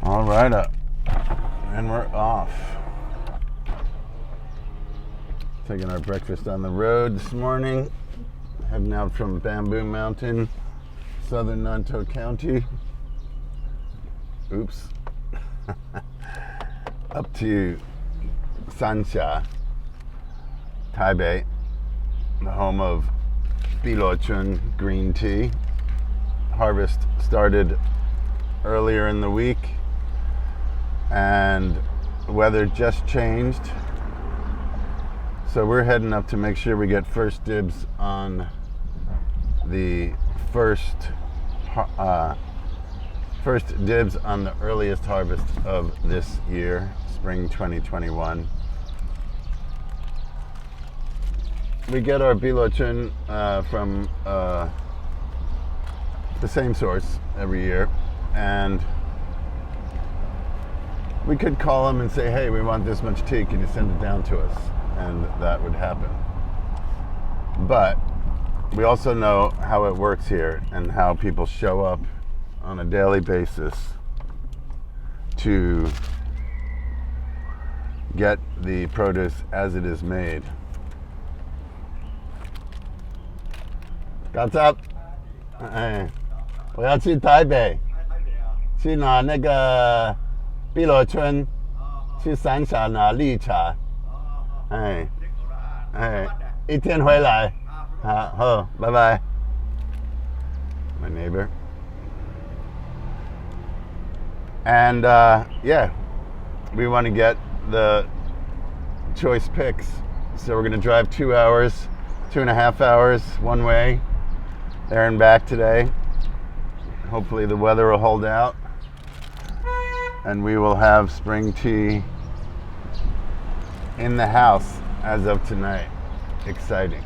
All right, and we're off. Taking our breakfast on the road this morning. Heading out from Bamboo Mountain, southern Nantou County. Oops. Up to Sansha, Taipei, the home of Luo Chun green tea. Harvest started earlier in the week, and the weather just changed. So we're heading up to make sure we get first dibs on the first dibs on the earliest harvest of this year, spring 2021. We get our Luo Chun from the same source every year, and we could call them and say, hey, we want this much tea, can you send it down to us? And that would happen. But we also know how it works here and how people show up on a daily basis to get the produce as it is made. What's up? 我要去台北，去拿那个碧螺春，去三峡拿绿茶。一天回来。好，拜拜。My neighbor. And yeah, we want to get the choice picks. So we're going to drive 2 hours, 2.5 hours one way, there and back today. Hopefully the weather will hold out, and we will have spring tea in the house as of tonight. Exciting.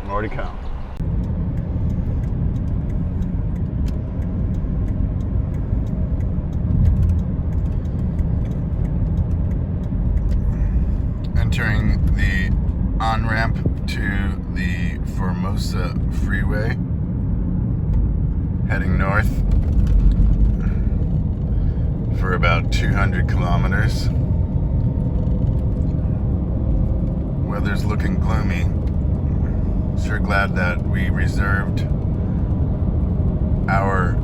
More to come. Entering the on-ramp to the Formosa Freeway, heading north for about 200 kilometers. Weather's looking gloomy. Sure glad that we reserved our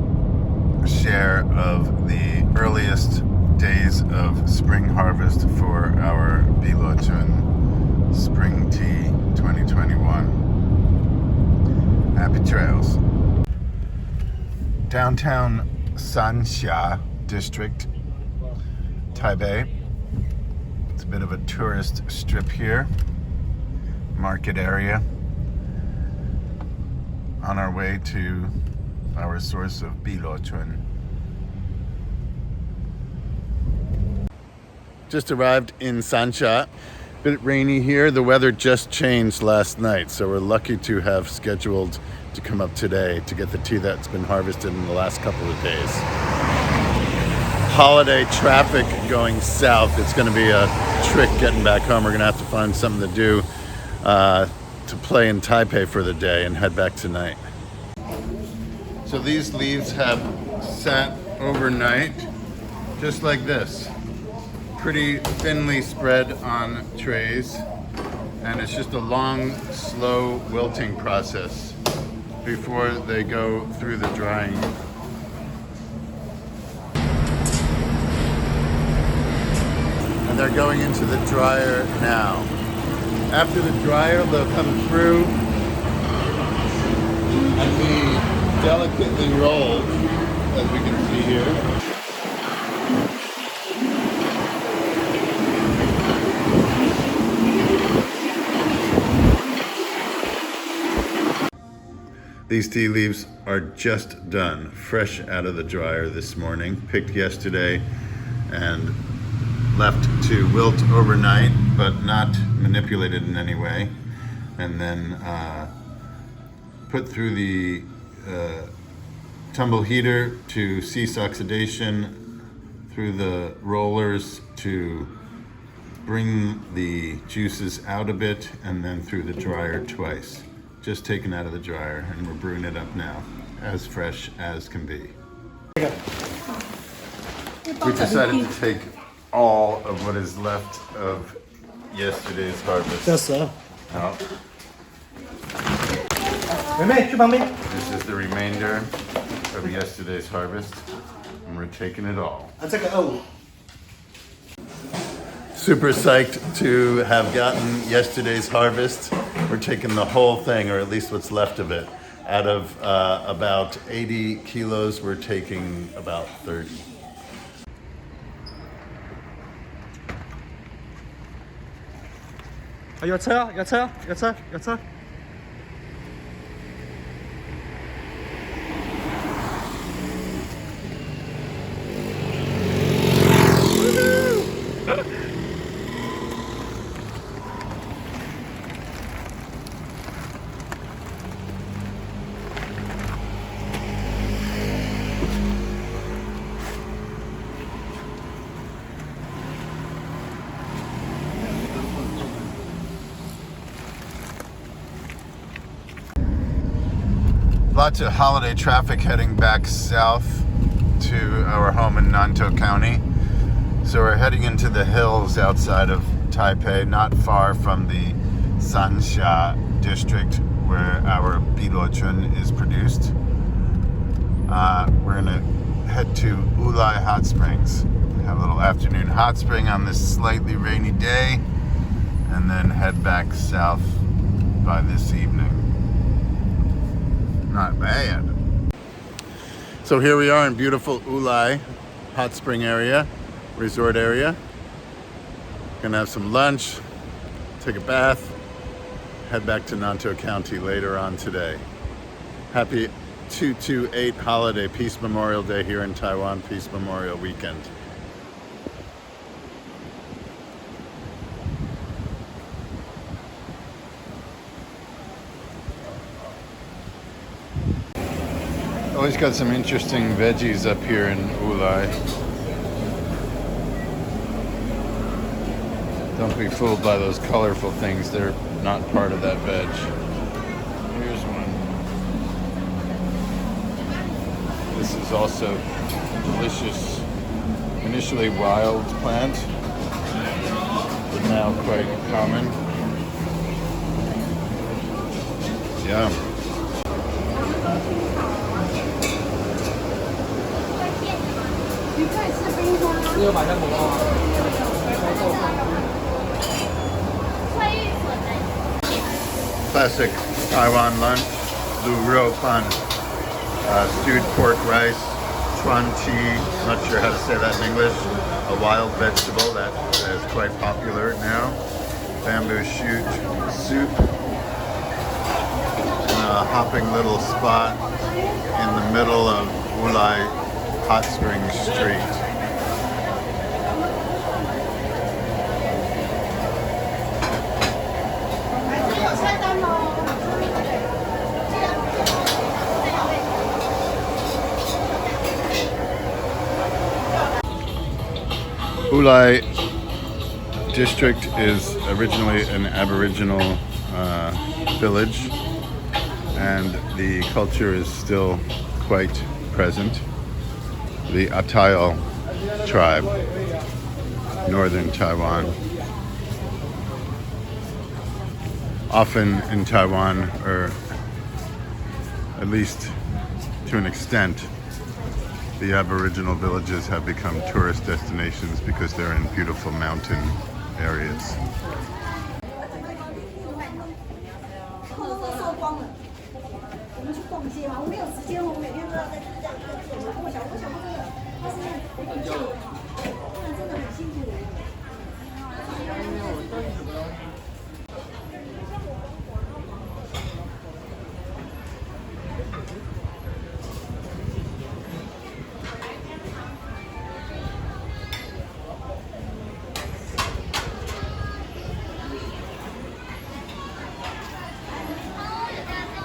share of the earliest days of spring harvest for our Luo Chun Spring Tea 2021. Happy trails. Downtown Sansha district, Taipei. It's a bit of a tourist strip here, market area. On our way to our source of Luo Chun. Just arrived in Sansha. Bit rainy here. The weather just changed last night, so we're lucky to have scheduled to come up today to get the tea that's been harvested in the last couple of days. Holiday traffic going south. It's going to be a trick getting back home. We're going to have to find something to do to play in Taipei for the day and head back tonight. So these leaves have sat overnight, just like this. Pretty thinly spread on trays, and it's just a long, slow wilting process before they go through the drying. And they're going into the dryer now. After the dryer, they'll come through and be delicately rolled, as we can see here. These tea leaves are just done, fresh out of the dryer this morning, picked yesterday and left to wilt overnight, but not manipulated in any way, and then put through the tumble heater to cease oxidation, through the rollers to bring the juices out a bit, and then through the dryer twice. Just taken out of the dryer, and we're brewing it up now, as fresh as can be. We decided to take all of what is left of yesterday's harvest. 这蛇， Now, 妹妹去旁边。 this is the remainder of yesterday's harvest, and we're taking it all. 啊，这个25。 Super psyched to have gotten yesterday's harvest. We're taking the whole thing, or at least what's left of it. Out of about 80 kilos, we're taking about 30. 아, 有车，有车，有车，有车。 Lots of holiday traffic heading back south to our home in Nantou County. So we're heading into the hills outside of Taipei, not far from the Sansha district where our Luo Chun is produced. We're gonna head to Wulai Hot Springs. Have a little afternoon hot spring on this slightly rainy day, and then head back south by this evening. Not bad. So here we are in beautiful Wulai hot spring area, resort area. Gonna have some lunch, take a bath, head back to Nantou County later on today. Happy 228 holiday, Peace Memorial Day here in Taiwan, Peace Memorial Weekend. Always got some interesting veggies up here in Wulai. Don't be fooled by those colorful things. They're not part of that veg. Here's one. This is also delicious. Initially wild plant, but now quite common. Yum. Classic Taiwan lunch, Luo Chun, stewed pork rice, chuan chi, not sure how to say that in English, a wild vegetable that is quite popular now, bamboo shoot soup, in a hopping little spot in the middle of Wulai Hot Springs Street. Wulai district is originally an Aboriginal village, and the culture is still quite present. The Atayal tribe, northern Taiwan. Often in Taiwan, or at least to an extent, the Aboriginal villages have become tourist destinations because they're in beautiful mountain areas.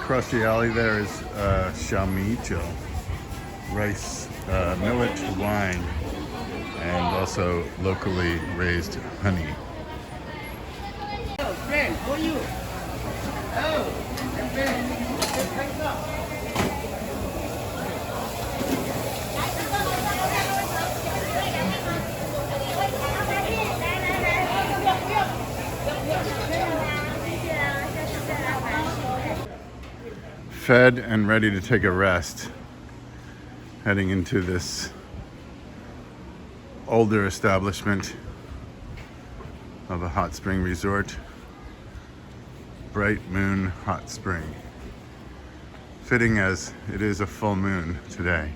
Across the alley there is xiaomijiu, rice, millet wine, and also locally raised honey. Friend, for you. Oh, friend. fed and ready to take a rest, heading into this older establishment of a hot spring resort, Bright Moon Hot Spring. Fitting as it is a full moon today.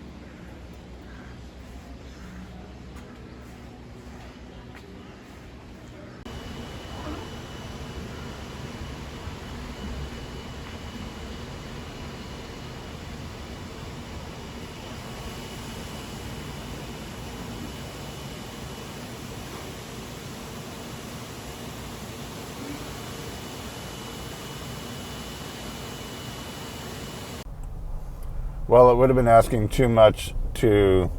Well, it would have been asking too much to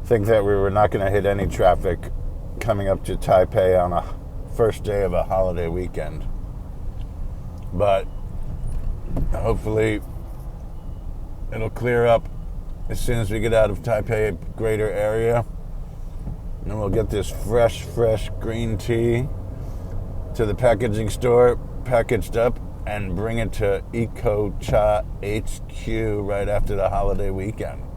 think that we were not going to hit any traffic coming up to Taipei on a first day of a holiday weekend. But hopefully it'll clear up as soon as we get out of Taipei greater area. And we'll get this fresh green tea to the packaging store, packaged up, and bring it to EcoChat HQ right after the holiday weekend.